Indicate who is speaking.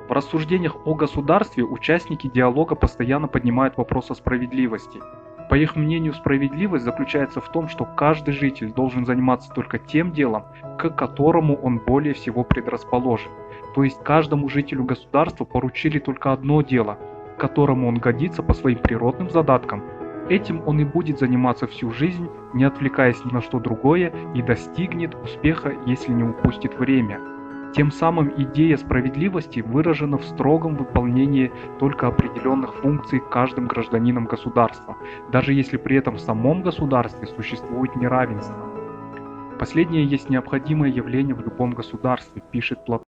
Speaker 1: В рассуждениях о государстве участники диалога постоянно поднимают вопрос о справедливости. По их мнению, справедливость заключается в том, что каждый житель должен заниматься только тем делом, к которому он более всего предрасположен. То есть каждому жителю государства поручили только одно дело, к которому он годится по своим природным задаткам. Этим он и будет заниматься всю жизнь, не отвлекаясь ни на что другое, и достигнет успеха, если не упустит время. Тем самым идея справедливости выражена в строгом выполнении только определенных функций каждым гражданином государства, даже если при этом в самом государстве существует неравенство. Последнее есть необходимое явление в любом государстве, пишет Платон.